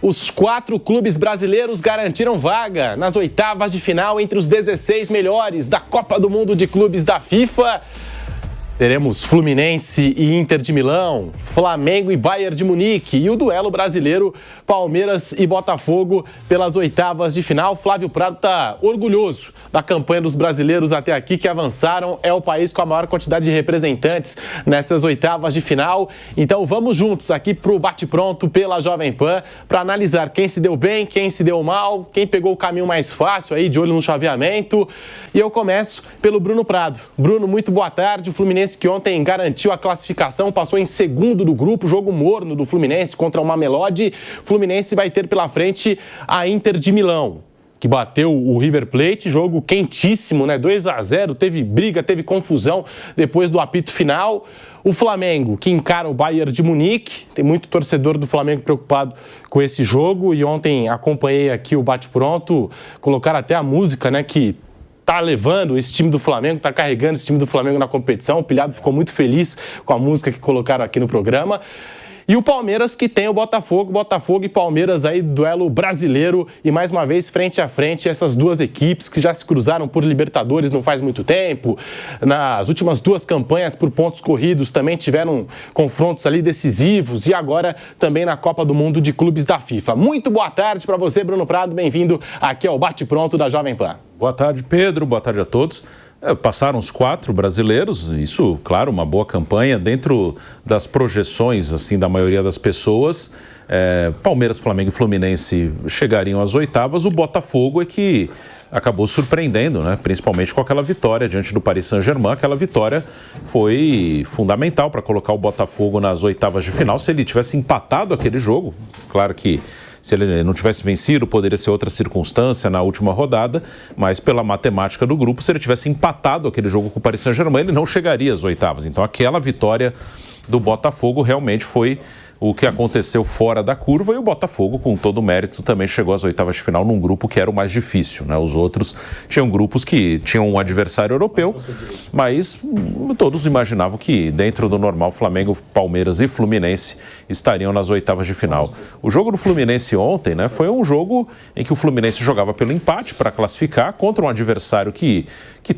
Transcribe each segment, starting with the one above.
Os 4 clubes brasileiros garantiram vaga nas oitavas de final entre os 16 melhores da Copa do Mundo de Clubes da FIFA. Teremos Fluminense e Inter de Milão, Flamengo e Bayern de Munique e o duelo brasileiro Palmeiras e Botafogo pelas oitavas de final. Flávio Prado está orgulhoso da campanha dos brasileiros até aqui que avançaram. É o país com a maior quantidade de representantes nessas oitavas de final. Então vamos juntos aqui para o Bate-Pronto pela Jovem Pan para analisar quem se deu bem, quem se deu mal, quem pegou o caminho mais fácil aí de olho no chaveamento. E eu começo pelo Bruno Prado. Bruno, muito boa tarde. O Fluminense que ontem garantiu a classificação, passou em segundo do grupo, jogo morno do Fluminense contra o Mamelodi. Fluminense vai ter pela frente a Inter de Milão, que bateu o River Plate, jogo quentíssimo, né? 2-0, teve briga, teve confusão depois do apito final. O Flamengo, que encara o Bayern de Munique, tem muito torcedor do Flamengo preocupado com esse jogo e ontem acompanhei aqui o Bate-Pronto, colocaram até a música, né, que tá levando esse time do Flamengo, tá carregando esse time do Flamengo na competição. O Pilhado ficou muito feliz com a música que colocaram aqui no programa. E o Palmeiras que tem o Botafogo e Palmeiras aí, duelo brasileiro e mais uma vez frente a frente essas duas equipes que já se cruzaram por Libertadores não faz muito tempo. Nas últimas 2 campanhas por pontos corridos também tiveram confrontos ali decisivos e agora também na Copa do Mundo de Clubes da FIFA. Muito boa tarde para você, Bruno Prado, bem-vindo aqui ao Bate-Pronto da Jovem Pan. Boa tarde, Pedro, boa tarde a todos. Passaram os 4 brasileiros, isso, claro, uma boa campanha dentro das projeções assim da maioria das pessoas. Palmeiras, Flamengo e Fluminense chegariam às oitavas. O Botafogo é que acabou surpreendendo, né? Principalmente com aquela vitória diante do Paris Saint-Germain. Aquela vitória foi fundamental para colocar o Botafogo nas oitavas de final. Se ele tivesse empatado aquele jogo, claro que se ele não tivesse vencido, poderia ser outra circunstância na última rodada, mas pela matemática do grupo, se ele tivesse empatado aquele jogo com o Paris Saint-Germain, ele não chegaria às oitavas. Então aquela vitória do Botafogo realmente foi o que aconteceu fora da curva, e o Botafogo, com todo o mérito, também chegou às oitavas de final num grupo que era o mais difícil, né? Os outros tinham grupos que tinham um adversário europeu, mas todos imaginavam que dentro do normal Flamengo, Palmeiras e Fluminense estariam nas oitavas de final. O jogo do Fluminense ontem, né, foi um jogo em que o Fluminense jogava pelo empate para classificar contra um adversário que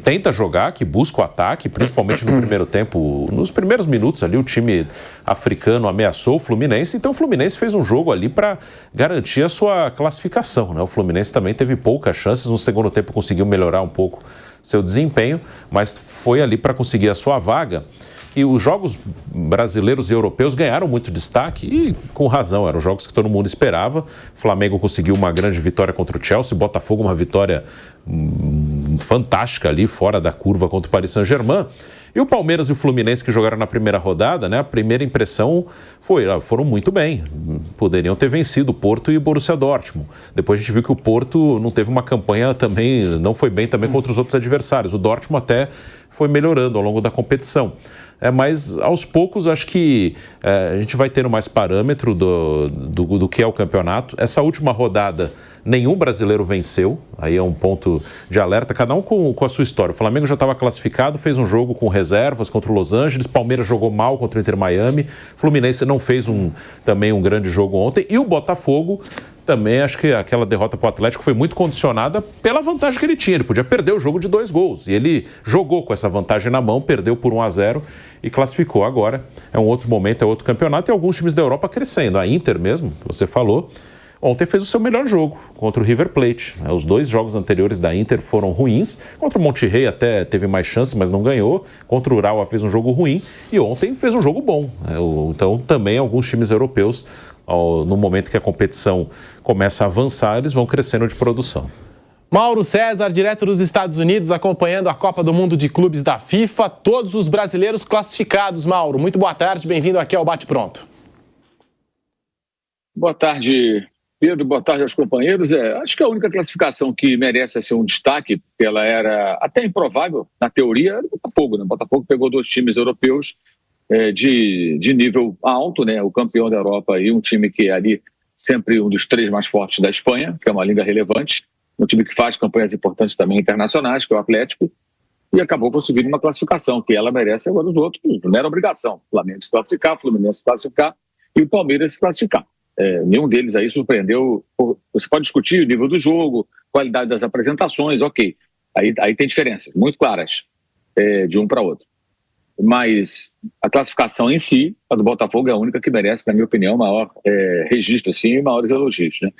tenta jogar, que busca o ataque, principalmente no primeiro tempo. Nos primeiros minutos ali o time africano ameaçou o Fluminense, então o Fluminense fez um jogo ali para garantir a sua classificação, né? O Fluminense também teve poucas chances, no segundo tempo conseguiu melhorar um pouco seu desempenho, mas foi ali para conseguir a sua vaga. E os jogos brasileiros e europeus ganharam muito destaque e com razão, eram jogos que todo mundo esperava. O Flamengo conseguiu uma grande vitória contra o Chelsea, Botafogo uma vitória fantástica ali, fora da curva contra o Paris Saint-Germain. E o Palmeiras e o Fluminense que jogaram na primeira rodada, né, a primeira impressão foram muito bem. Poderiam ter vencido o Porto e o Borussia Dortmund. Depois a gente viu que o Porto não teve uma campanha também, não foi bem também contra os outros adversários. O Dortmund até foi melhorando ao longo da competição. Mas aos poucos acho que a gente vai tendo mais parâmetro do que é o campeonato. Essa última rodada nenhum brasileiro venceu, aí é um ponto de alerta, cada um com a sua história. O Flamengo já estava classificado, fez um jogo com reservas contra o Los Angeles, Palmeiras jogou mal contra o Inter Miami, Fluminense não fez também um grande jogo ontem, e o Botafogo também, acho que aquela derrota para o Atlético foi muito condicionada pela vantagem que ele tinha. Ele podia perder o jogo de 2 gols. E ele jogou com essa vantagem na mão, perdeu por 1-0 e classificou. Agora é um outro momento, é outro campeonato e alguns times da Europa crescendo. A Inter mesmo, que você falou, ontem fez o seu melhor jogo contra o River Plate. Os 2 jogos anteriores da Inter foram ruins. Contra o Monterrey até teve mais chance, mas não ganhou. Contra o Urawa fez um jogo ruim e ontem fez um jogo bom. Então também alguns times europeus, no momento que a competição começa a avançar, eles vão crescendo de produção. Mauro César, direto dos Estados Unidos, acompanhando a Copa do Mundo de Clubes da FIFA. Todos os brasileiros classificados. Mauro, muito boa tarde, bem-vindo aqui ao Bate-Pronto. Boa tarde, Pedro, boa tarde aos companheiros. Acho que a única classificação que merece ser um destaque, porque ela era até improvável na teoria, era o Botafogo, né? O Botafogo pegou 2 times europeus de nível alto, né? O campeão da Europa e um time que é ali sempre um dos 3 mais fortes da Espanha, que é uma liga relevante, um time que faz campanhas importantes também internacionais, que é o Atlético, e acabou conseguindo uma classificação que ela merece. Agora os outros não era obrigação. O Flamengo se classificar, o Fluminense se classificar e o Palmeiras se classificar. Nenhum deles aí surpreendeu. Você pode discutir o nível do jogo, qualidade das apresentações, ok. Aí tem diferenças muito claras de um para outro. Mas a classificação em si, a do Botafogo, é a única que merece, na minha opinião, maior registro assim, e maiores elogios, né?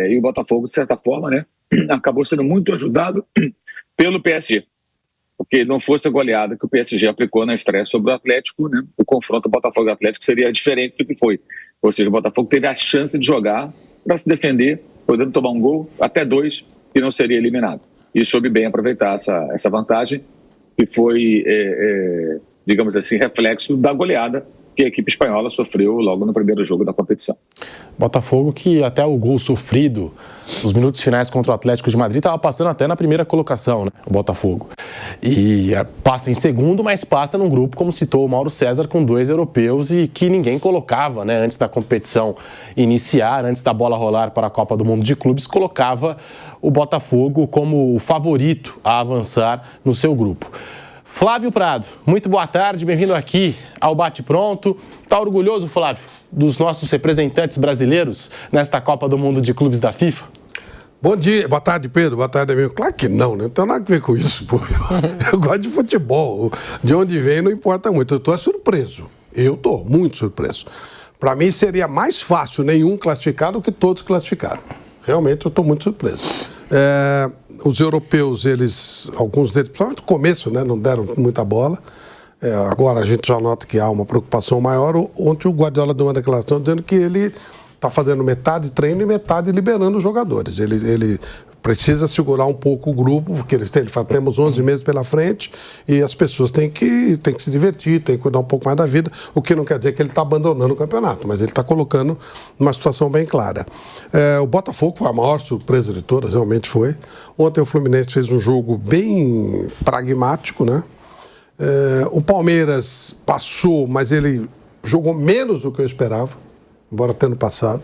E o Botafogo, de certa forma, né, acabou sendo muito ajudado pelo PSG. Porque não fosse a goleada que o PSG aplicou na estreia sobre o Atlético, né, o confronto Botafogo e Atlético seria diferente do que foi. Ou seja, o Botafogo teve a chance de jogar para se defender, podendo tomar um gol, até 2, e não seria eliminado. E soube bem aproveitar essa vantagem, que foi, digamos assim, reflexo da goleada que a equipe espanhola sofreu logo no primeiro jogo da competição. Botafogo que até o gol sofrido nos minutos finais contra o Atlético de Madrid estava passando até na primeira colocação, né, o Botafogo. E passa em segundo, mas passa num grupo, como citou o Mauro César, com 2 europeus e que ninguém colocava, né, antes da competição iniciar, antes da bola rolar para a Copa do Mundo de Clubes, colocava o Botafogo como o favorito a avançar no seu grupo. Flávio Prado, muito boa tarde, bem-vindo aqui ao Bate Pronto. Está orgulhoso, Flávio, dos nossos representantes brasileiros nesta Copa do Mundo de Clubes da FIFA? Bom dia, boa tarde, Pedro, boa tarde, amigo. Claro que não, né? Não tem nada a ver com isso, pô. Eu gosto de futebol, de onde vem não importa muito. Eu estou surpreso, eu estou muito surpreso. Para mim seria mais fácil nenhum classificado do que todos classificados. Realmente eu estou muito surpreso. Os europeus, alguns deles, principalmente no começo, né, não deram muita bola. Agora a gente já nota que há uma preocupação maior. Ontem o Guardiola deu uma declaração dizendo que ele está fazendo metade treino e metade liberando os jogadores. Ele precisa segurar um pouco o grupo, porque temos 11 meses pela frente e as pessoas têm que se divertir, têm que cuidar um pouco mais da vida, o que não quer dizer que ele está abandonando o campeonato, mas ele está colocando uma situação bem clara. O Botafogo foi a maior surpresa de todas, realmente foi. Ontem o Fluminense fez um jogo bem pragmático, né? O Palmeiras passou, mas ele jogou menos do que eu esperava, embora tendo passado.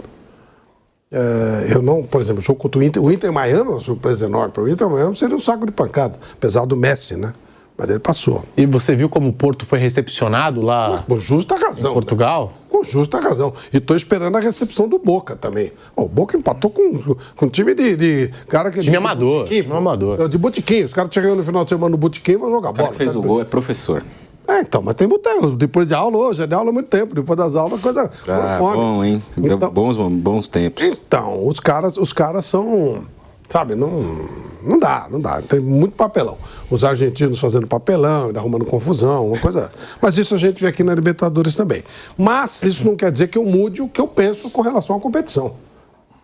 Eu não, por exemplo, o jogo contra o Inter em Miami é uma surpresa enorme. Para o Inter em Miami seria um saco de pancada, apesar do Messi, né? Mas ele passou. E você viu como o Porto foi recepcionado lá com justa razão, em Portugal? Né? Com justa razão. E estou esperando a recepção do Boca também. O Boca empatou com um time de cara que... Time amador. Time amador. De botiquim. Os caras chegam no final de semana no botiquim e vão jogar bola. O cara que fez o gol é professor. Então, mas tem boteco. Depois de aula, hoje é de aula há muito tempo. Depois das aulas, coisa... bom, hein? Então, bons tempos. Então, os caras são... Sabe, não dá. Tem muito papelão. Os argentinos fazendo papelão, arrumando confusão, uma coisa... Mas isso a gente vê aqui na Libertadores também. Mas isso não quer dizer que eu mude o que eu penso com relação à competição.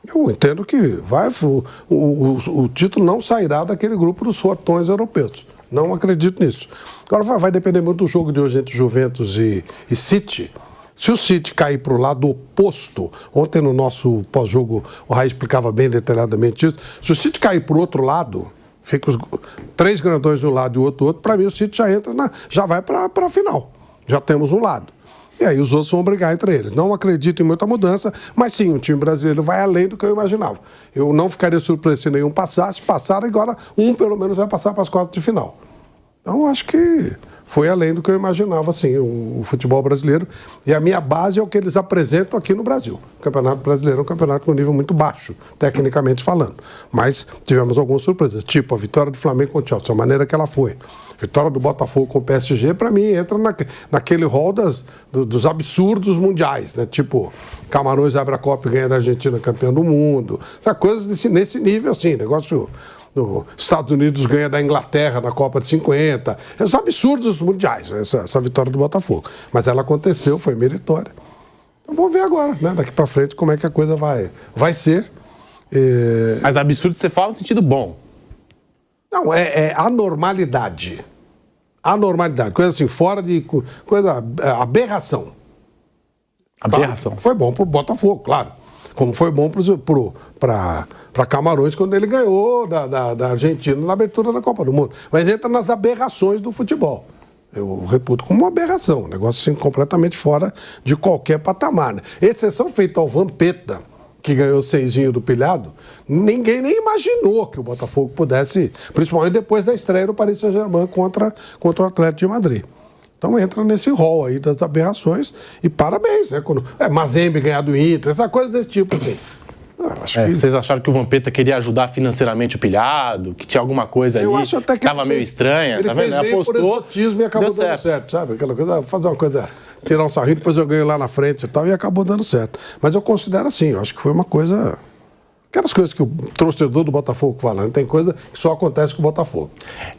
Eu entendo que o título não sairá daquele grupo dos fortões europeus. Não acredito nisso. Agora vai depender muito do jogo de hoje entre Juventus e City. Se o City cair para o lado oposto, ontem no nosso pós-jogo o Raí explicava bem detalhadamente isso, se o City cair para o outro lado, fica os 3 grandões de um lado e o outro do outro, para mim o City já vai para a final. Já temos um lado. E aí os outros vão brigar entre eles. Não acredito em muita mudança, mas sim, o time brasileiro vai além do que eu imaginava. Eu não ficaria surpreso se nenhum passasse, passaram, agora um pelo menos vai passar para as quartas de final. Então, acho que foi além do que eu imaginava, assim, o futebol brasileiro. E a minha base é o que eles apresentam aqui no Brasil. O Campeonato Brasileiro é um campeonato com nível muito baixo, tecnicamente falando. Mas tivemos algumas surpresas, tipo a vitória do Flamengo contra o Chelsea, a maneira que ela foi. A vitória do Botafogo com o PSG, para mim, entra naquele rol dos absurdos mundiais, né? Tipo, Camarões abre a Copa e ganha da Argentina campeão do mundo. Sabe, coisas nesse nível, assim, negócio... Os Estados Unidos ganha da Inglaterra na Copa de 50. É os absurdos mundiais, essa vitória do Botafogo. Mas ela aconteceu, foi meritória. Então vamos ver agora, né? Daqui para frente, como é que a coisa vai ser. Mas absurdo você fala no sentido bom. Não, é anormalidade. Anormalidade. Coisa assim, fora de... aberração. Aberração. Claro, foi bom pro Botafogo, claro. Como foi bom para Camarões quando ele ganhou da Argentina na abertura da Copa do Mundo. Mas entra nas aberrações do futebol. Eu reputo como uma aberração, um negócio assim, completamente fora de qualquer patamar. Né? Exceção feita ao Vampeta, que ganhou o 6 do pilhado, ninguém nem imaginou que o Botafogo pudesse, principalmente depois da estreia do Paris Saint-Germain contra o Atlético de Madrid. Então entra nesse rol aí das aberrações e parabéns, né? Quando Mazembe ganhar do Inter, essa coisa desse tipo, assim. Vocês acharam que o Vampeta queria ajudar financeiramente o pilhado, que tinha alguma coisa ali eu acho até que estava meio estranha, ele tá vendo? fez Apostou, por exotismo e acabou dando certo, sabe? Aquela coisa, fazer uma coisa, tirar um sarrinho, depois eu ganho lá na frente e tal, e acabou dando certo. Mas eu considero assim, eu acho que foi uma coisa... Aquelas coisas que o torcedor do Botafogo fala, né? Tem coisa que só acontece com o Botafogo.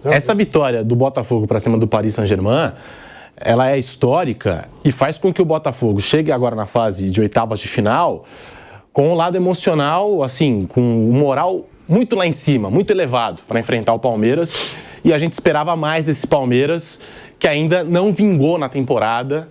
Essa vitória do Botafogo para cima do Paris Saint-Germain, ela é histórica e faz com que o Botafogo chegue agora na fase de oitavas de final com um lado emocional, assim, com um moral muito lá em cima, muito elevado para enfrentar o Palmeiras. E a gente esperava mais desse Palmeiras, que ainda não vingou na temporada.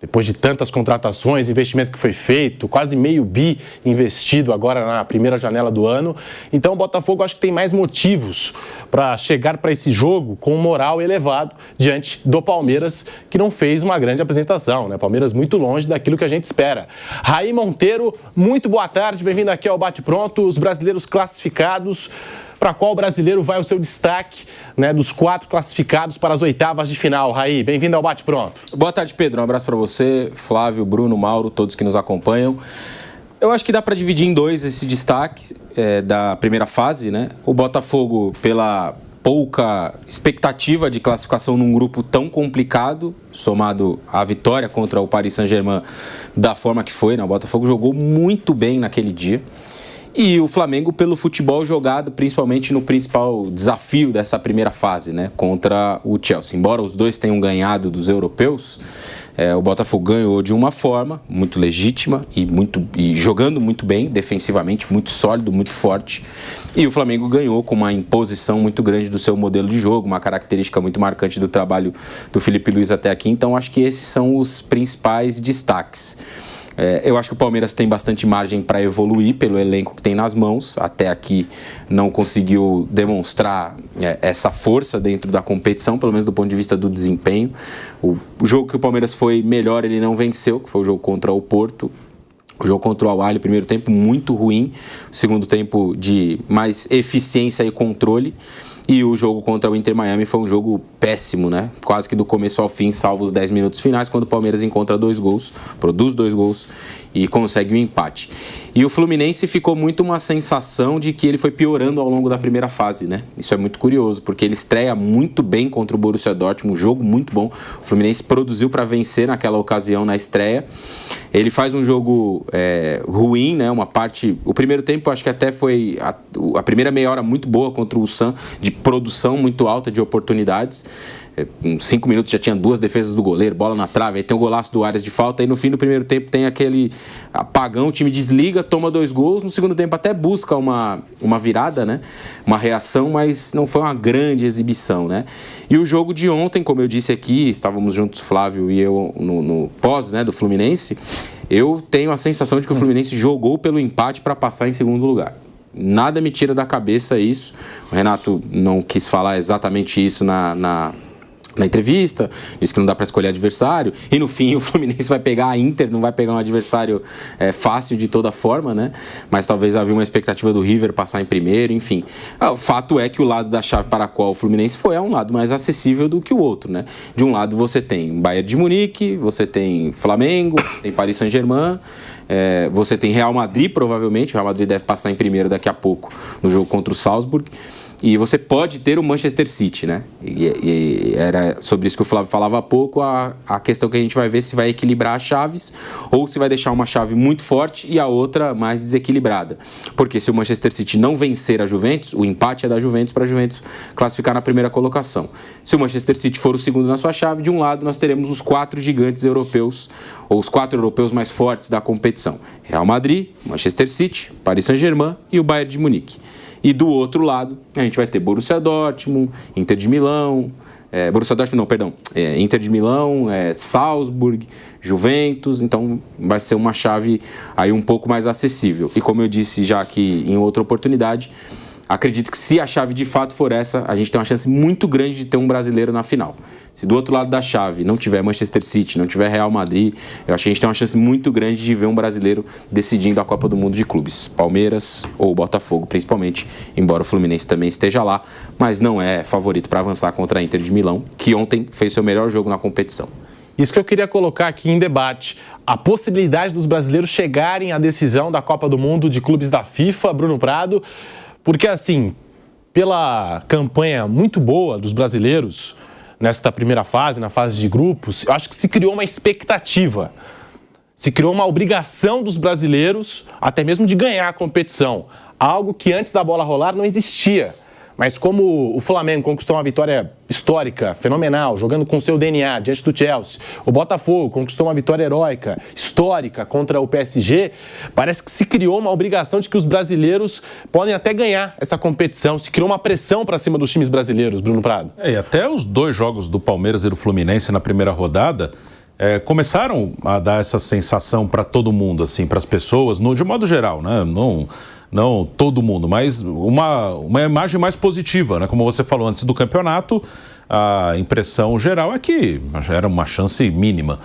Depois de tantas contratações, investimento que foi feito, quase meio bi investido agora na primeira janela do ano. Então o Botafogo acho que tem mais motivos para chegar para esse jogo com moral elevado diante do Palmeiras, que não fez uma grande apresentação, né? Palmeiras muito longe daquilo que a gente espera. Raí Monteiro, muito boa tarde, bem-vindo aqui ao Bate Pronto. Os brasileiros classificados, para qual brasileiro vai o seu destaque, né, dos 4 classificados para as oitavas de final? Raí, bem-vindo ao Bate Pronto. Boa tarde, Pedro. Um abraço para você, Flávio, Bruno, Mauro, todos que nos acompanham. Eu acho que dá para dividir em 2 esse destaque da primeira fase, né? O Botafogo, pela pouca expectativa de classificação num grupo tão complicado, somado à vitória contra o Paris Saint-Germain da forma que foi, né? O Botafogo jogou muito bem naquele dia. E o Flamengo pelo futebol jogado, principalmente no principal desafio dessa primeira fase, né, contra o Chelsea. Embora os dois tenham ganhado dos europeus, o Botafogo ganhou de uma forma muito legítima e jogando muito bem, defensivamente, muito sólido, muito forte. E o Flamengo ganhou com uma imposição muito grande do seu modelo de jogo, uma característica muito marcante do trabalho do Felipe Luiz até aqui. Então acho que esses são os principais destaques. Eu acho que o Palmeiras tem bastante margem para evoluir pelo elenco que tem nas mãos. Até aqui não conseguiu demonstrar essa força dentro da competição, pelo menos do ponto de vista do desempenho. O jogo que o Palmeiras foi melhor, ele não venceu, que foi o jogo contra o Porto. O jogo contra o Al-Ahly, primeiro tempo muito ruim, segundo tempo de mais eficiência e controle. E o jogo contra o Inter Miami foi um jogo péssimo, né? Quase que do começo ao fim, salvo os 10 minutos finais, quando o Palmeiras encontra 2 gols, produz 2 gols e consegue o empate. E o Fluminense ficou muito uma sensação de que ele foi piorando ao longo da primeira fase, né? Isso é muito curioso, porque ele estreia muito bem contra o Borussia Dortmund, um jogo muito bom. O Fluminense produziu para vencer naquela ocasião na estreia. Ele faz um jogo ruim, né? Uma parte... O primeiro tempo, acho que até foi a primeira meia hora muito boa contra o Sam, de produção muito alta de oportunidades. Em 5 minutos já tinha 2 defesas do goleiro, bola na trave, aí tem o golaço do Arias de falta, aí no fim do primeiro tempo tem aquele apagão, o time desliga, toma 2 gols, no segundo tempo até busca uma virada, né? Uma reação, mas não foi uma grande exibição, né? E o jogo de ontem, como eu disse aqui, estávamos juntos, Flávio e eu, no pós, né, do Fluminense, eu tenho a sensação de que o Fluminense jogou pelo empate para passar em segundo lugar. Nada me tira da cabeça isso. O Renato não quis falar exatamente isso na entrevista, disse que não dá para escolher adversário, e no fim o Fluminense vai pegar a Inter, não vai pegar um adversário fácil de toda forma, né? Mas talvez havia uma expectativa do River passar em primeiro, enfim. O fato é que o lado da chave para a qual o Fluminense foi é um lado mais acessível do que o outro, né? De um lado você tem Bayern de Munique, você tem Flamengo, tem Paris Saint-Germain, você tem Real Madrid, provavelmente, o Real Madrid deve passar em primeiro daqui a pouco no jogo contra o Salzburg. E você pode ter o Manchester City, né? E era sobre isso que o Flávio falava há pouco, a questão que a gente vai ver se vai equilibrar as chaves ou se vai deixar uma chave muito forte e a outra mais desequilibrada. Porque se o Manchester City não vencer a Juventus, o empate é da Juventus para a Juventus classificar na primeira colocação. Se o Manchester City for o segundo na sua chave, de um lado nós teremos os 4 gigantes europeus, ou os 4 europeus mais fortes da competição. Real Madrid, Manchester City, Paris Saint-Germain e o Bayern de Munique. E do outro lado, a gente vai ter Borussia Dortmund, Inter de Milão, Inter de Milão, Salzburg, Juventus, então vai ser uma chave aí um pouco mais acessível. E como eu disse já aqui em outra oportunidade, acredito que se a chave de fato for essa, a gente tem uma chance muito grande de ter um brasileiro na final. Se do outro lado da chave não tiver Manchester City, não tiver Real Madrid, eu acho que a gente tem uma chance muito grande de ver um brasileiro decidindo a Copa do Mundo de clubes. Palmeiras ou Botafogo, principalmente, embora o Fluminense também esteja lá, mas não é favorito para avançar contra a Inter de Milão, que ontem fez seu melhor jogo na competição. Isso que eu queria colocar aqui em debate. A possibilidade dos brasileiros chegarem à decisão da Copa do Mundo de clubes da FIFA, Bruno Prado, porque assim, pela campanha muito boa dos brasileiros nesta primeira fase, na fase de grupos, eu acho que se criou uma expectativa, se criou uma obrigação dos brasileiros até mesmo de ganhar a competição, algo que antes da bola rolar não existia. Mas como o Flamengo conquistou uma vitória histórica, fenomenal, jogando com seu DNA diante do Chelsea, o Botafogo conquistou uma vitória heróica, histórica contra o PSG, parece que se criou uma obrigação de que os brasileiros podem até ganhar essa competição, se criou uma pressão para cima dos times brasileiros, Bruno Prado. E até os 2 jogos do Palmeiras e do Fluminense na primeira rodada começaram a dar essa sensação para todo mundo, assim, para as pessoas, de modo geral, né? Não todo mundo, mas uma imagem mais positiva, né? Como você falou antes do campeonato, a impressão geral é que era uma chance mínima.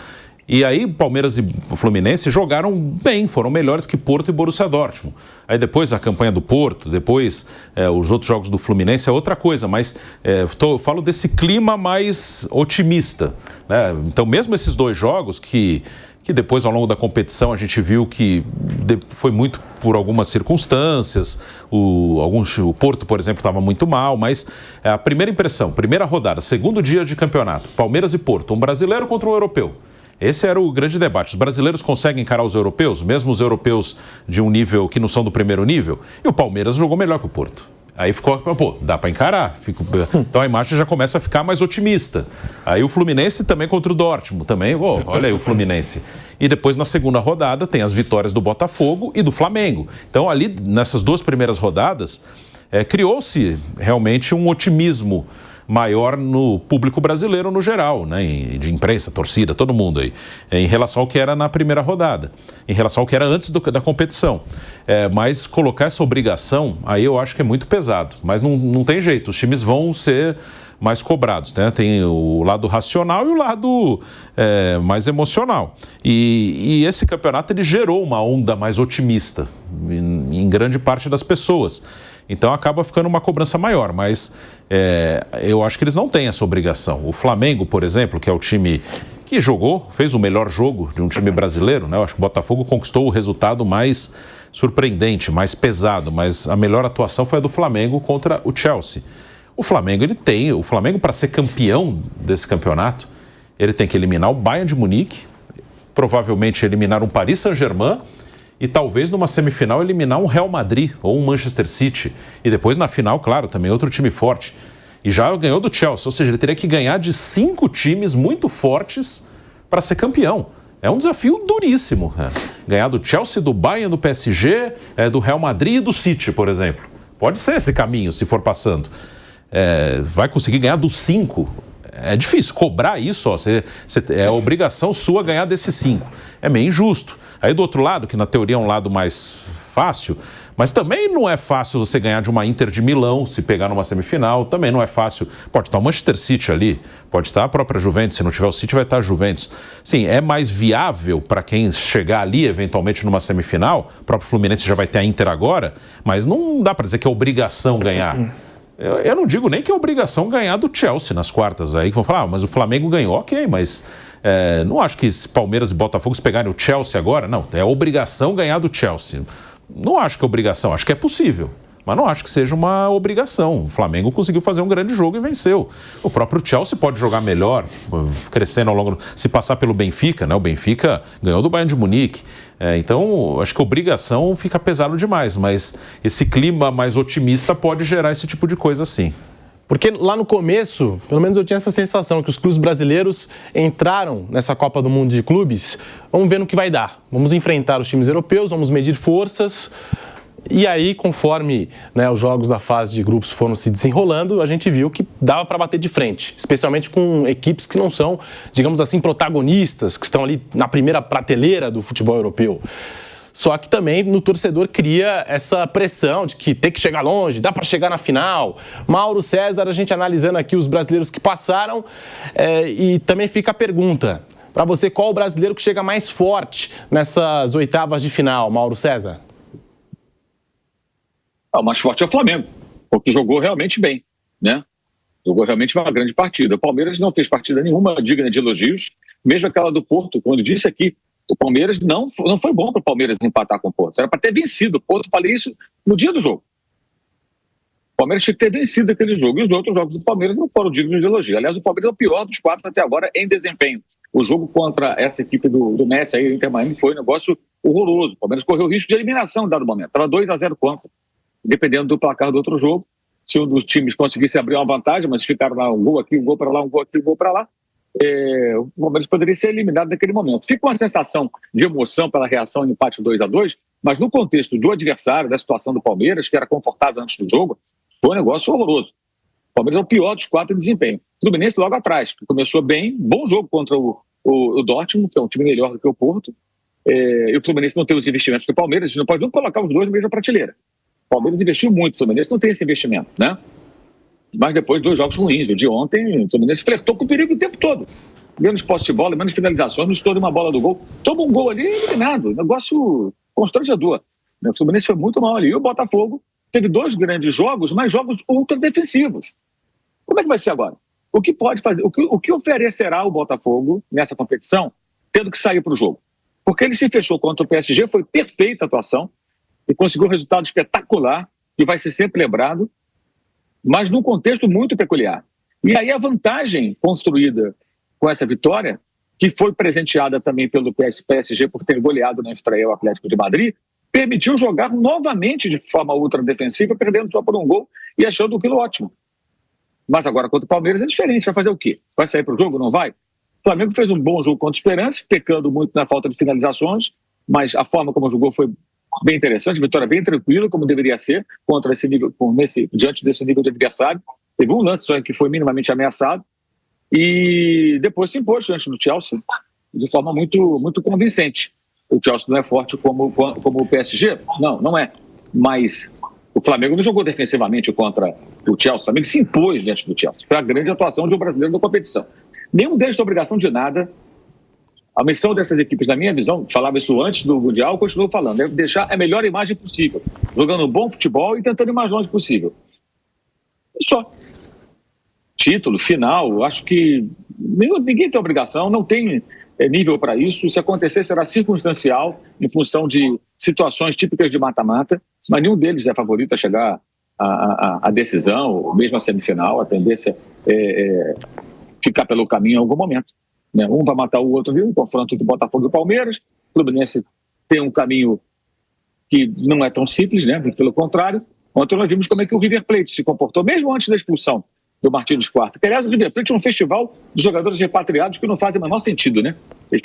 E aí Palmeiras e Fluminense jogaram bem, foram melhores que Porto e Borussia Dortmund. Aí depois a campanha do Porto, depois os outros jogos do Fluminense é outra coisa, mas eu falo desse clima mais otimista, né? Então mesmo esses 2 jogos que depois, ao longo da competição, a gente viu que foi muito por algumas circunstâncias. O Porto, por exemplo, estava muito mal, mas a primeira impressão, primeira rodada, segundo dia de campeonato, Palmeiras e Porto, um brasileiro contra um europeu. Esse era o grande debate. Os brasileiros conseguem encarar os europeus, mesmo os europeus de um nível que não são do primeiro nível? E o Palmeiras jogou melhor que o Porto. Aí ficou, dá para encarar. Então a imagem já começa a ficar mais otimista. Aí o Fluminense também contra o Dortmund, também, olha aí o Fluminense. E depois na segunda rodada tem as vitórias do Botafogo e do Flamengo. Então ali nessas 2 primeiras rodadas criou-se realmente um otimismo maior no público brasileiro no geral, né? De imprensa, torcida, todo mundo aí, em relação ao que era na primeira rodada, em relação ao que era antes da competição. Mas colocar essa obrigação, aí eu acho que é muito pesado, mas não tem jeito, os times vão ser mais cobrados, né? Tem o lado racional e o lado mais emocional. E esse campeonato ele gerou uma onda mais otimista em grande parte das pessoas. Então acaba ficando uma cobrança maior, mas eu acho que eles não têm essa obrigação. O Flamengo, por exemplo, que é o time que fez o melhor jogo de um time brasileiro, né? Eu acho que o Botafogo conquistou o resultado mais surpreendente, mais pesado, mas a melhor atuação foi a do Flamengo contra o Chelsea. O Flamengo, para ser campeão desse campeonato, ele tem que eliminar o Bayern de Munique, provavelmente eliminar um Paris Saint-Germain, e talvez numa semifinal eliminar um Real Madrid ou um Manchester City. E depois na final, claro, também outro time forte. E já ganhou do Chelsea, ou seja, ele teria que ganhar de 5 times muito fortes para ser campeão. É um desafio duríssimo. Ganhar do Chelsea, do Bayern, do PSG, do Real Madrid e do City, por exemplo. Pode ser esse caminho, se for passando. Vai conseguir ganhar dos 5. É difícil cobrar isso, é obrigação sua ganhar desses 5. É meio injusto. Aí do outro lado, que na teoria é um lado mais fácil, mas também não é fácil você ganhar de uma Inter de Milão, se pegar numa semifinal, também não é fácil. Pode estar o Manchester City ali, pode estar a própria Juventus, se não tiver o City vai estar a Juventus. Sim, é mais viável para quem chegar ali eventualmente numa semifinal, o próprio Fluminense já vai ter a Inter agora, mas não dá para dizer que é obrigação ganhar. Eu não digo nem que é obrigação ganhar do Chelsea nas quartas, aí que vão falar, mas o Flamengo ganhou, ok, mas não acho que Palmeiras e Botafogo se pegarem o Chelsea agora, não, é obrigação ganhar do Chelsea. Não acho que é obrigação, acho que é possível, mas não acho que seja uma obrigação. O Flamengo conseguiu fazer um grande jogo e venceu. O próprio Chelsea pode jogar melhor, crescendo ao longo... Se passar pelo Benfica, né? O Benfica ganhou do Bayern de Munique. Então, acho que a obrigação fica pesado demais, mas esse clima mais otimista pode gerar esse tipo de coisa sim. Porque lá no começo, pelo menos eu tinha essa sensação que os clubes brasileiros entraram nessa Copa do Mundo de Clubes, vamos ver no que vai dar. Vamos enfrentar os times europeus, vamos medir forças. E aí, conforme os jogos da fase de grupos foram se desenrolando, a gente viu que dava para bater de frente, especialmente com equipes que não são, digamos assim, protagonistas, que estão ali na primeira prateleira do futebol europeu. só que também no torcedor cria essa pressão de que tem que chegar longe, dá para chegar na final. Mauro César, a gente analisando aqui os brasileiros que passaram, e também fica a pergunta, para você, qual o brasileiro que chega mais forte nessas oitavas de final, Mauro César? O mais forte é o Flamengo, porque jogou realmente bem, né? Jogou realmente uma grande partida. O Palmeiras não fez partida nenhuma digna de elogios, mesmo aquela do Porto, quando disse aqui, o Palmeiras não foi bom para o Palmeiras empatar com o Porto. Era para ter vencido o Porto, falei isso no dia do jogo. O Palmeiras tinha que ter vencido aquele jogo, e os outros jogos do Palmeiras não foram dignos de elogio. Aliás, o Palmeiras é o pior dos 4 até agora em desempenho. O jogo contra essa equipe do Messi, aí, Inter Miami, foi um negócio horroroso. O Palmeiras correu risco de eliminação em dado momento. Estava 2-0 contra, dependendo do placar do outro jogo. Se um dos times conseguisse abrir uma vantagem, mas ficaram lá um gol aqui, um gol para lá, um gol aqui, um gol para lá, o Palmeiras poderia ser eliminado naquele momento. Fica uma sensação de emoção pela reação em empate 2-2, mas no contexto do adversário, da situação do Palmeiras, que era confortável antes do jogo, foi um negócio horroroso. O Palmeiras é o pior dos 4 em desempenho. O Fluminense logo atrás, que começou bem, bom jogo contra o Dortmund, que é um time melhor do que o Porto, e o Fluminense não tem os investimentos do Palmeiras, a gente não pode não colocar os dois na mesma prateleira. O Palmeiras investiu muito, o Fluminense não tem esse investimento, né? Mas depois 2 jogos ruins, o de ontem, o Fluminense flertou com o perigo o tempo todo. Menos posse de bola, menos finalizações, não estoura uma bola do gol. Toma um gol ali, eliminado. Negócio constrangedor. O Fluminense foi muito mal ali. E o Botafogo teve 2 grandes jogos, mas jogos ultra defensivos. Como é que vai ser agora? O que pode fazer? O que oferecerá o Botafogo nessa competição, tendo que sair para o jogo? Porque ele se fechou contra o PSG, foi perfeita a atuação, e conseguiu um resultado espetacular, que vai ser sempre lembrado, mas num contexto muito peculiar. E aí a vantagem construída com essa vitória, que foi presenteada também pelo PSG por ter goleado na estreia o Atlético de Madrid, permitiu jogar novamente de forma ultra defensiva, perdendo só por um gol e achando aquilo ótimo. Mas agora contra o Palmeiras é diferente, vai fazer o quê? Vai sair para o jogo? Não vai? O Flamengo fez um bom jogo contra o Esperance, pecando muito na falta de finalizações, mas a forma como jogou foi bem interessante, vitória bem tranquila, como deveria ser, contra esse nível, diante desse nível de adversário. Teve um lance só que foi minimamente ameaçado, e depois se impôs diante do Chelsea de forma muito, muito convincente. O Chelsea não é forte como o PSG? Não é. Mas o Flamengo não jogou defensivamente contra o Chelsea. O Flamengo se impôs diante do Chelsea. Foi a grande atuação de um brasileiro na competição. Nenhum deles tem obrigação de nada. A missão dessas equipes, na minha visão, falava isso antes do Mundial, continuo falando, é deixar a melhor imagem possível, jogando um bom futebol e tentando ir mais longe possível. E só. Título, final, acho que ninguém tem obrigação, não tem nível para isso. Se acontecer, será circunstancial, em função de situações típicas de mata-mata, mas nenhum deles é favorito a chegar à decisão, ou mesmo à semifinal. A tendência é ficar pelo caminho em algum momento. Um vai matar o outro, viu? Um confronto entre Botafogo e Palmeiras. O Fluminense tem um caminho que não é tão simples, né? Pelo contrário, ontem nós vimos como é que o River Plate se comportou, mesmo antes da expulsão do Martínez Quarta. Que, aliás, o River Plate é um festival de jogadores repatriados que não fazem o menor sentido, né?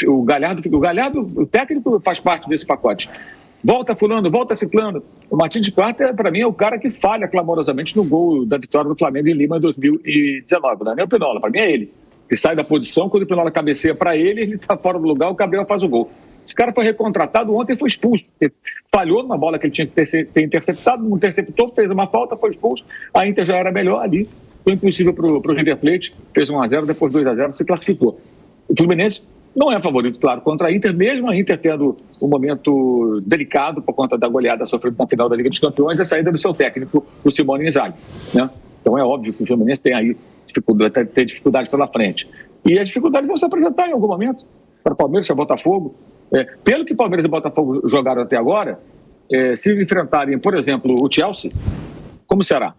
O Galhardo, o técnico, faz parte desse pacote. Volta fulano, volta ciclano. O Martínez Quarta, para mim, é o cara que falha clamorosamente no gol da vitória do Flamengo em Lima em 2019. Não é nem o Pinola, para mim é ele. Que sai da posição, quando o Pinola cabeceia para ele está fora do lugar, o Gabriel faz o gol. Esse cara foi recondratado ontem e foi expulso. Falhou numa bola que ele tinha que ter interceptado, não interceptou, fez uma falta, foi expulso. A Inter já era melhor ali. Foi impossível para o River Plate, fez 1-0, depois 2-0, se classificou. O Fluminense não é favorito, claro, contra a Inter, mesmo a Inter tendo um momento delicado por conta da goleada sofrida na final da Liga dos Campeões e a saída do seu técnico, o Simone Inzaghi, né? Então é óbvio que o Fluminense tem aí ter dificuldade pela frente. E as dificuldades vão se apresentar em algum momento para o Palmeiras, para o Botafogo. Pelo que Palmeiras e Botafogo jogaram até agora, se enfrentarem, por exemplo, o Chelsea, como será?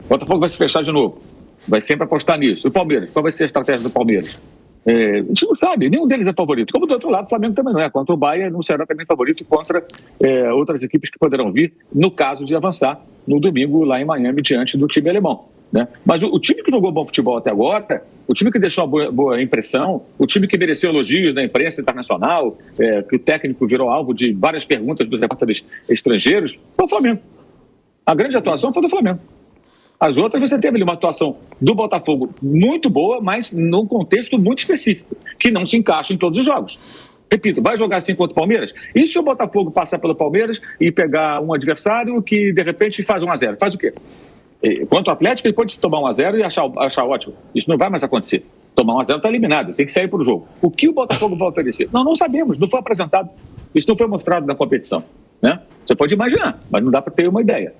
O Botafogo vai se fechar de novo, vai sempre apostar nisso. O Palmeiras, qual vai ser a estratégia do Palmeiras? A gente não sabe, nenhum deles é favorito. Como do outro lado, o Flamengo também não é. Contra o Bayern não será também favorito contra outras equipes que poderão vir, no caso de avançar no domingo lá em Miami diante do time alemão, né? Mas o time que jogou bom futebol até agora, o time que deixou uma boa impressão, o time que mereceu elogios da imprensa internacional, que o técnico virou alvo de várias perguntas dos repórteres estrangeiros, foi o Flamengo. A grande atuação foi do Flamengo. As outras você teve ali uma atuação do Botafogo muito boa, mas num contexto muito específico, que não se encaixa em todos os jogos. Repito, vai jogar assim contra o Palmeiras? E se o Botafogo passar pelo Palmeiras e pegar um adversário que, de repente, faz 1-0? Faz o quê? Quanto ao Atlético, ele pode tomar 1-0 e achar ótimo. Isso não vai mais acontecer. Tomar 1-0 está eliminado, tem que sair para o jogo. O que o Botafogo vai oferecer? Não sabemos, não foi apresentado. Isso não foi mostrado na competição, né? Você pode imaginar, mas não dá para ter uma ideia.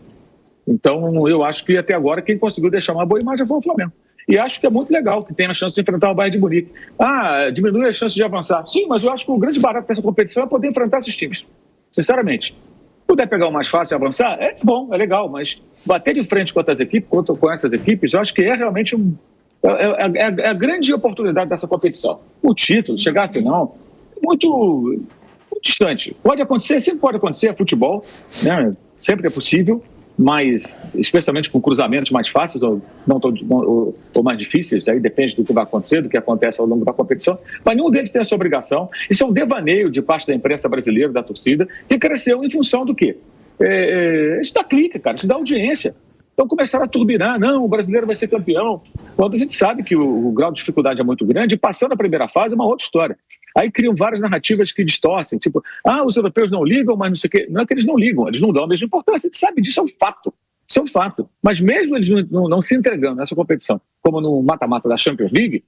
Então, eu acho que até agora quem conseguiu deixar uma boa imagem foi o Flamengo. E acho que é muito legal que tenha a chance de enfrentar o Bayern de Munique. Diminui a chance de avançar. Sim, mas eu acho que o grande barato dessa competição é poder enfrentar esses times. Sinceramente. Se puder pegar o mais fácil e avançar, é bom, é legal, mas bater de frente com outras equipes, com essas equipes, eu acho que é realmente a grande oportunidade dessa competição. O título, chegar à final, muito distante. Pode acontecer, sempre pode acontecer, é futebol, né? Sempre é possível, mas especialmente com cruzamentos mais fáceis ou mais difíceis, aí depende do que vai acontecer, do que acontece ao longo da competição, mas nenhum deles tem essa obrigação. Isso é um devaneio de parte da imprensa brasileira, da torcida, que cresceu em função do quê? Isso dá clique, cara, isso dá audiência. Então começaram a turbinar, não, o brasileiro vai ser campeão, quando a gente sabe que o grau de dificuldade é muito grande, e passando a primeira fase é uma outra história. Aí criam várias narrativas que distorcem, tipo, os europeus não ligam, mas não sei o quê. Não é que eles não ligam, eles não dão a mesma importância, a gente sabe disso, é um fato. Isso é um fato. Mas mesmo eles não se entregando nessa competição, como no mata-mata da Champions League,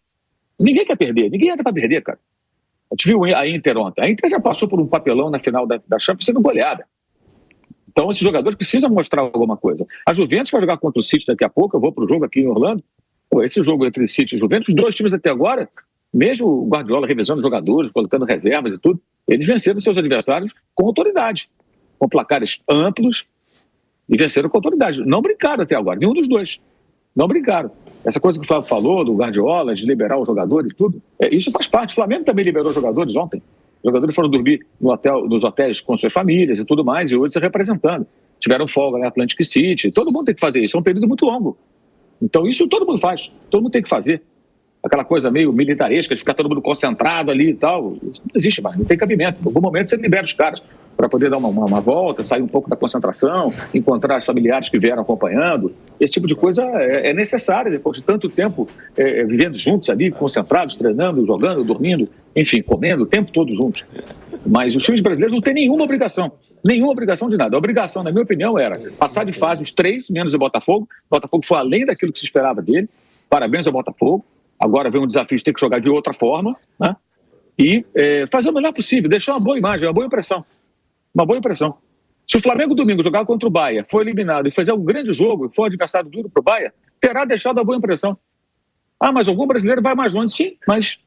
ninguém quer perder, ninguém entra para perder, cara. A gente viu a Inter ontem. A Inter já passou por um papelão na final da Champions sendo goleada. Então esses jogadores precisam mostrar alguma coisa. A Juventus vai jogar contra o City daqui a pouco, eu vou para o jogo aqui em Orlando. Esse jogo entre City e Juventus, os dois times até agora, mesmo o Guardiola revisando os jogadores, colocando reservas e tudo, eles venceram seus adversários com autoridade, com placares amplos e venceram com autoridade. Não brincaram até agora, nenhum dos dois. Não brincaram. Essa coisa que o Flávio falou, do Guardiola, de liberar os jogadores e tudo, isso faz parte. O Flamengo também liberou os jogadores ontem. Os jogadores foram dormir nos hotéis com suas famílias e tudo mais, e hoje se representando. Tiveram folga na Atlantic City. Todo mundo tem que fazer isso, é um período muito longo. Então isso todo mundo faz, todo mundo tem que fazer. Aquela coisa meio militaresca de ficar todo mundo concentrado ali e tal, isso não existe mais, não tem cabimento. Em algum momento você libera os caras para poder dar uma volta, sair um pouco da concentração, encontrar os familiares que vieram acompanhando. Esse tipo de coisa é necessário depois de tanto tempo vivendo juntos ali, concentrados, treinando, jogando, dormindo, enfim, comendo o tempo todo juntos. Mas os times brasileiros não têm nenhuma obrigação de nada. A obrigação, na minha opinião, era passar de fase os 3, menos o Botafogo. O Botafogo foi além daquilo que se esperava dele. Parabéns ao Botafogo. Agora vem um desafio de ter que jogar de outra forma, né? E fazer o melhor possível, deixar uma boa imagem, uma boa impressão. Uma boa impressão. Se o Flamengo domingo jogar contra o Bahia, for eliminado e fizer um grande jogo, for adversário duro para o Bahia, terá deixado uma boa impressão. Mas algum brasileiro vai mais longe, sim, mas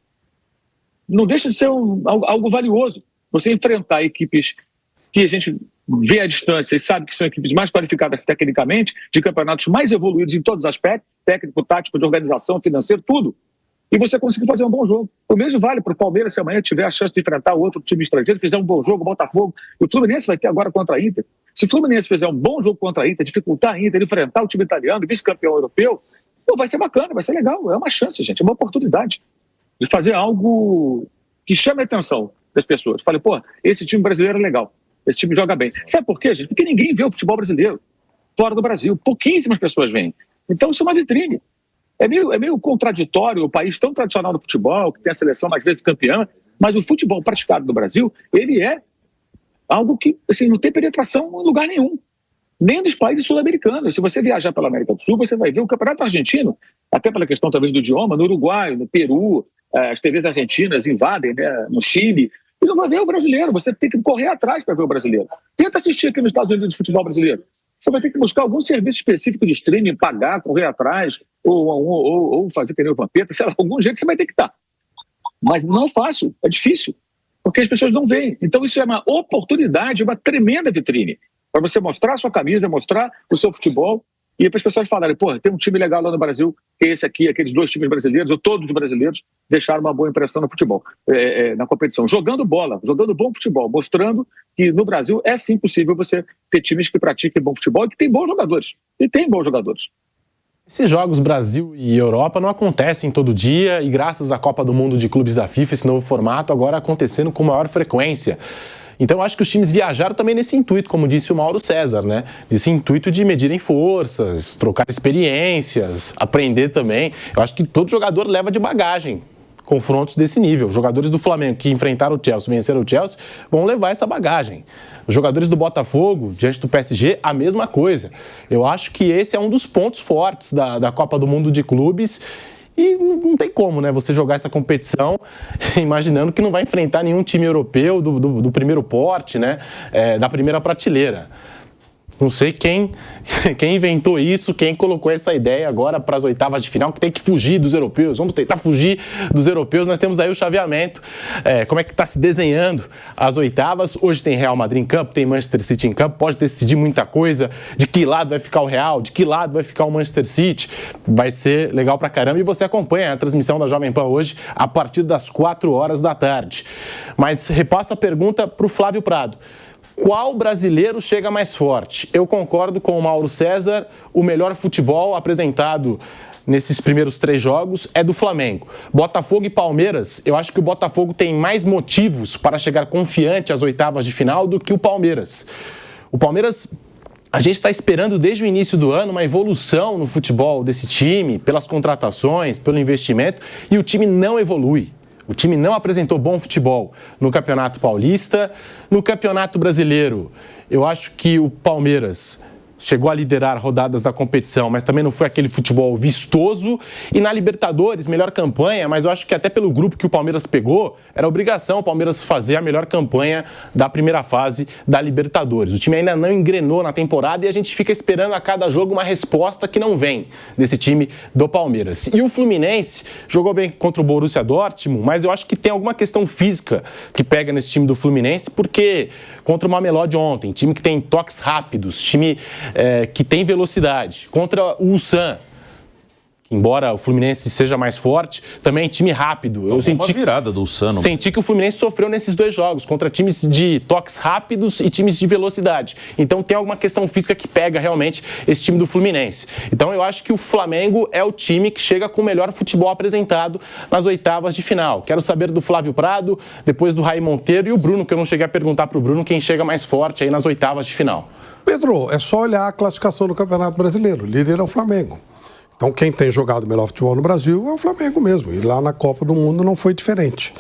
não deixa de ser algo valioso. Você enfrentar equipes que a gente vê à distância e sabe que são equipes mais qualificadas tecnicamente, de campeonatos mais evoluídos em todos os aspectos, técnico, tático, de organização, financeiro, tudo. E você conseguir fazer um bom jogo. O mesmo vale para o Palmeiras, se amanhã tiver a chance de enfrentar outro time estrangeiro, fizer um bom jogo, o Botafogo. O Fluminense vai ter agora contra a Inter. Se o Fluminense fizer um bom jogo contra a Inter, dificultar a Inter, enfrentar o time italiano, vice-campeão europeu, vai ser bacana, vai ser legal. É uma chance, gente, é uma oportunidade de fazer algo que chame a atenção das pessoas. Fale, esse time brasileiro é legal, esse time joga bem. Sabe por quê, gente? Porque ninguém vê o futebol brasileiro fora do Brasil. Pouquíssimas pessoas veem. Então isso é uma vitrine. É meio contraditório o país tão tradicional do futebol, que tem a seleção mais vezes campeã, mas o futebol praticado no Brasil, ele é algo que assim, não tem penetração em lugar nenhum, nem dos países sul-americanos. Se você viajar pela América do Sul, você vai ver o campeonato argentino, até pela questão talvez do idioma, no Uruguai, no Peru, as TVs argentinas invadem, né, no Chile, e não vai ver o brasileiro, você tem que correr atrás para ver o brasileiro. Tenta assistir aqui nos Estados Unidos de futebol brasileiro. Você vai ter que buscar algum serviço específico de streaming, pagar, correr atrás, ou fazer que nem o Vampeta, sei lá, algum jeito você vai ter que estar. Mas não é fácil, é difícil, porque as pessoas não veem. Então isso é uma oportunidade, uma tremenda vitrine, para você mostrar a sua camisa, mostrar o seu futebol, e para as pessoas falarem, tem um time legal lá no Brasil, que é esse aqui, aqueles 2 times brasileiros, ou todos os brasileiros, deixaram uma boa impressão no futebol, na competição. Jogando bola, jogando bom futebol, mostrando que no Brasil é sim possível você ter times que pratiquem bom futebol e que tem bons jogadores. E tem bons jogadores. Esses jogos Brasil e Europa não acontecem todo dia e graças à Copa do Mundo de Clubes da FIFA, esse novo formato agora acontecendo com maior frequência. Então, eu acho que os times viajaram também nesse intuito, como disse o Mauro César, né? Nesse intuito de medirem forças, trocar experiências, aprender também. Eu acho que todo jogador leva de bagagem confrontos desse nível. Os jogadores do Flamengo que enfrentaram o Chelsea, venceram o Chelsea, vão levar essa bagagem. Os jogadores do Botafogo, diante do PSG, a mesma coisa. Eu acho que esse é um dos pontos fortes da Copa do Mundo de Clubes. E não tem como, né, você jogar essa competição imaginando que não vai enfrentar nenhum time europeu do primeiro porte, né, da primeira prateleira. Não sei quem inventou isso, quem colocou essa ideia agora para as oitavas de final, que tem que fugir dos europeus. Vamos tentar fugir dos europeus. Nós temos aí o chaveamento. Como é que está se desenhando as oitavas? Hoje tem Real Madrid em campo, tem Manchester City em campo. Pode decidir muita coisa. De que lado vai ficar o Real? De que lado vai ficar o Manchester City? Vai ser legal pra caramba. E você acompanha a transmissão da Jovem Pan hoje a partir das 16h. Mas repassa a pergunta para o Flávio Prado. Qual brasileiro chega mais forte? Eu concordo com o Mauro César, o melhor futebol apresentado nesses primeiros 3 jogos é do Flamengo. Botafogo e Palmeiras, eu acho que o Botafogo tem mais motivos para chegar confiante às oitavas de final do que o Palmeiras. O Palmeiras, a gente está esperando desde o início do ano uma evolução no futebol desse time, pelas contratações, pelo investimento, e o time não evolui. O time não apresentou bom futebol no Campeonato Paulista. No Campeonato Brasileiro, eu acho que o Palmeiras chegou a liderar rodadas da competição, mas também não foi aquele futebol vistoso. E na Libertadores, melhor campanha, mas eu acho que até pelo grupo que o Palmeiras pegou, era obrigação o Palmeiras fazer a melhor campanha da primeira fase da Libertadores. O time ainda não engrenou na temporada e a gente fica esperando a cada jogo uma resposta que não vem desse time do Palmeiras. E o Fluminense jogou bem contra o Borussia Dortmund, mas eu acho que tem alguma questão física que pega nesse time do Fluminense, porque contra o Mamelodi ontem, time que tem toques rápidos, time que tem velocidade, contra o Ulsan, embora o Fluminense seja mais forte, também time rápido. Eu senti uma virada do Ulsan. Senti que o Fluminense sofreu nesses 2 jogos, contra times de toques rápidos e times de velocidade. Então tem alguma questão física que pega realmente esse time do Fluminense. Então eu acho que o Flamengo é o time que chega com o melhor futebol apresentado nas oitavas de final. Quero saber do Flávio Prado, depois do Raí Monteiro e o Bruno, que eu não cheguei a perguntar para o Bruno quem chega mais forte aí nas oitavas de final. Pedro, é só olhar a classificação do Campeonato Brasileiro. O líder é o Flamengo. Então, quem tem jogado o melhor futebol no Brasil é o Flamengo mesmo. E lá na Copa do Mundo não foi diferente.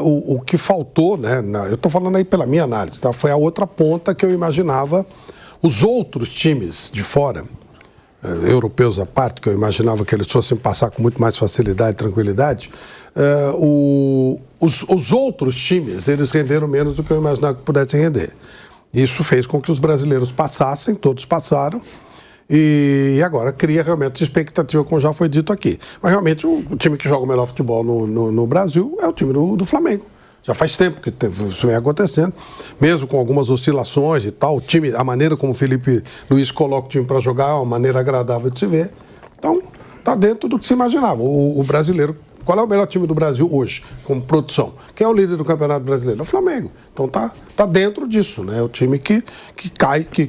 O que faltou, né? Eu estou falando aí pela minha análise, tá? Foi a outra ponta que eu imaginava. Os outros times de fora, europeus à parte, que eu imaginava que eles fossem passar com muito mais facilidade e tranquilidade, os outros times, eles renderam menos do que eu imaginava que pudessem render. Isso fez com que os brasileiros passassem, todos passaram, e agora cria realmente essa expectativa, como já foi dito aqui. Mas realmente o time que joga o melhor futebol no Brasil é o time do Flamengo. Já faz tempo que isso vem acontecendo, mesmo com algumas oscilações e tal. O time, a maneira como o Felipe Luiz coloca o time para jogar é uma maneira agradável de se ver. Então, está dentro do que se imaginava. O brasileiro. Qual é o melhor time do Brasil hoje, como produção? Quem é o líder do Campeonato Brasileiro? É o Flamengo. Então tá dentro disso, né? O time que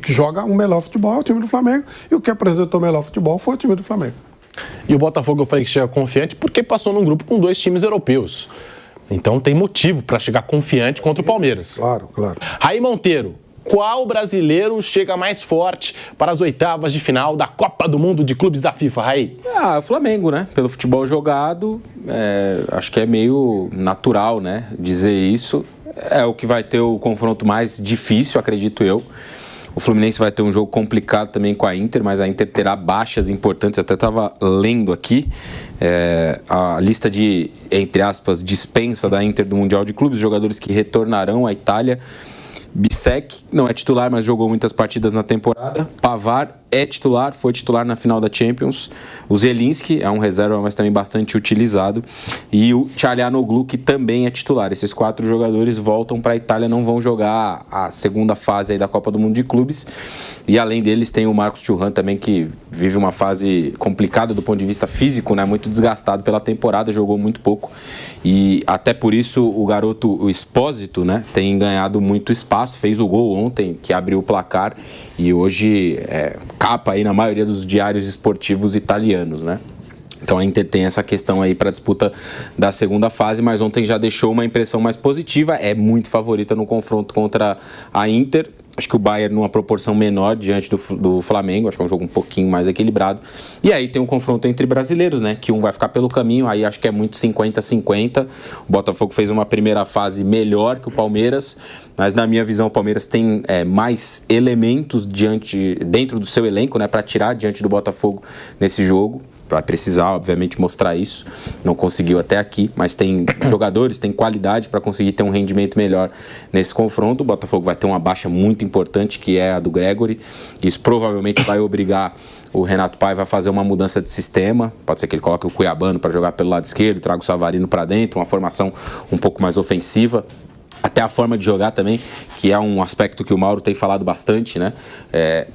joga o melhor futebol é o time do Flamengo, e o que apresentou o melhor futebol foi o time do Flamengo. E o Botafogo, eu falei que chega confiante porque passou num grupo com 2 times europeus. Então tem motivo para chegar confiante contra o Palmeiras. Claro, claro. Raí Monteiro, qual brasileiro chega mais forte para as oitavas de final da Copa do Mundo de Clubes da FIFA, Raí? O Flamengo, né? Pelo futebol jogado, acho que é meio natural, né? Dizer isso. É o que vai ter o confronto mais difícil, acredito eu. O Fluminense vai ter um jogo complicado também com a Inter, mas a Inter terá baixas importantes. Até estava lendo aqui a lista de, entre aspas, dispensa da Inter do Mundial de Clubes, jogadores que retornarão à Itália. Bissek não é titular, mas jogou muitas partidas na temporada. Pavard é titular, foi titular na final da Champions. O Zelinski é um reserva, mas também bastante utilizado. E o Çalhanoğlu, que também é titular. Esses 4 jogadores voltam para a Itália, não vão jogar a segunda fase aí da Copa do Mundo de Clubes. E além deles tem o Marcos Thuram também, que vive uma fase complicada do ponto de vista físico, né? Muito desgastado pela temporada, jogou muito pouco. E até por isso o garoto, o Espósito, né? Tem ganhado muito espaço, fez o gol ontem, que abriu o placar. E hoje capa aí na maioria dos diários esportivos italianos, né? Então a Inter tem essa questão aí para a disputa da segunda fase, mas ontem já deixou uma impressão mais positiva, é muito favorita no confronto contra a Inter. Acho que o Bayern numa proporção menor diante do Flamengo. Acho que é um jogo um pouquinho mais equilibrado. E aí tem um confronto entre brasileiros, né? Que um vai ficar pelo caminho. Aí acho que é muito 50-50. O Botafogo fez uma primeira fase melhor que o Palmeiras. Mas na minha visão o Palmeiras tem mais elementos dentro do seu elenco, né? Para tirar diante do Botafogo nesse jogo. Vai precisar, obviamente, mostrar isso. Não conseguiu até aqui, mas tem jogadores, tem qualidade para conseguir ter um rendimento melhor nesse confronto. O Botafogo vai ter uma baixa muito importante, que é a do Gregory. Isso provavelmente vai obrigar o Renato Paiva a fazer uma mudança de sistema. Pode ser que ele coloque o Cuiabano para jogar pelo lado esquerdo, traga o Savarino para dentro, uma formação um pouco mais ofensiva. Até a forma de jogar também, que é um aspecto que o Mauro tem falado bastante, né?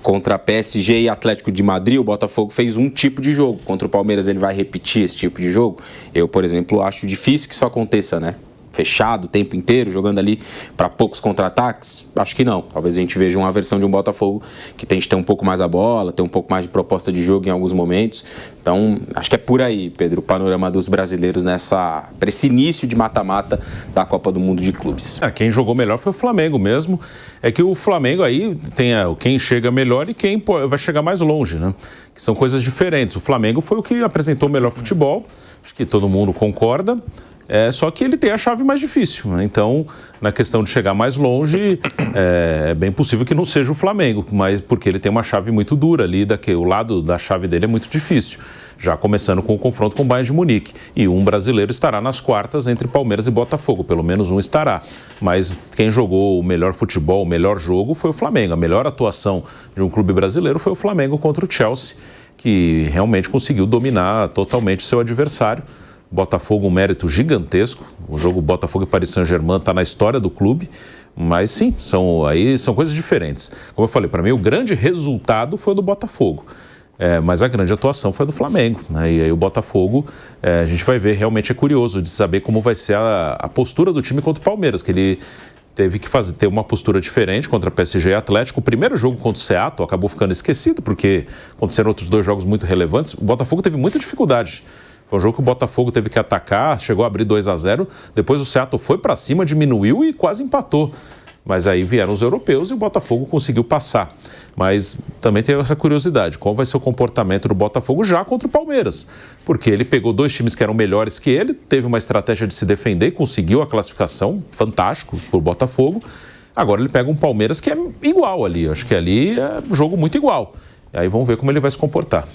Contra PSG e Atlético de Madrid, o Botafogo fez um tipo de jogo. Contra o Palmeiras ele vai repetir esse tipo de jogo? Eu, por exemplo, acho difícil que isso aconteça, né? Fechado o tempo inteiro, jogando ali para poucos contra-ataques? Acho que não. Talvez a gente veja uma versão de um Botafogo que tente ter um pouco mais a bola, ter um pouco mais de proposta de jogo em alguns momentos. Então, acho que é por aí, Pedro, o panorama dos brasileiros para esse início de mata-mata da Copa do Mundo de Clubes. Quem jogou melhor foi o Flamengo mesmo. É que o Flamengo aí tem quem chega melhor e quem vai chegar mais longe, né? Que são coisas diferentes. O Flamengo foi o que apresentou o melhor futebol, acho que todo mundo concorda. Só que ele tem a chave mais difícil, né? Então, na questão de chegar mais longe, é bem possível que não seja o Flamengo, mas porque ele tem uma chave muito dura ali, o lado da chave dele é muito difícil, já começando com o confronto com o Bayern de Munique. E um brasileiro estará nas quartas entre Palmeiras e Botafogo, pelo menos um estará. Mas quem jogou o melhor futebol, o melhor jogo foi o Flamengo. A melhor atuação de um clube brasileiro foi o Flamengo contra o Chelsea, que realmente conseguiu dominar totalmente seu adversário. Botafogo, um mérito gigantesco. O jogo Botafogo e Paris Saint-Germain está na história do clube, mas sim, são coisas diferentes. Como eu falei, para mim o grande resultado foi o do Botafogo, mas a grande atuação foi a do Flamengo, né? E aí o Botafogo, a gente vai ver, realmente é curioso de saber como vai ser a postura do time contra o Palmeiras, que ele teve que ter uma postura diferente contra PSG e Atlético. O primeiro jogo contra o Seattle acabou ficando esquecido, porque aconteceram outros dois jogos muito relevantes. O Botafogo teve muita dificuldade. Foi um jogo que o Botafogo teve que atacar, chegou a abrir 2-0, depois o Seattle foi para cima, diminuiu e quase empatou. Mas aí vieram os europeus e o Botafogo conseguiu passar. Mas também tem essa curiosidade, qual vai ser o comportamento do Botafogo já contra o Palmeiras? Porque ele pegou dois times que eram melhores que ele, teve uma estratégia de se defender, conseguiu a classificação, fantástico por Botafogo. Agora ele pega um Palmeiras que é igual ali, acho que ali é um jogo muito igual. Aí vamos ver como ele vai se comportar.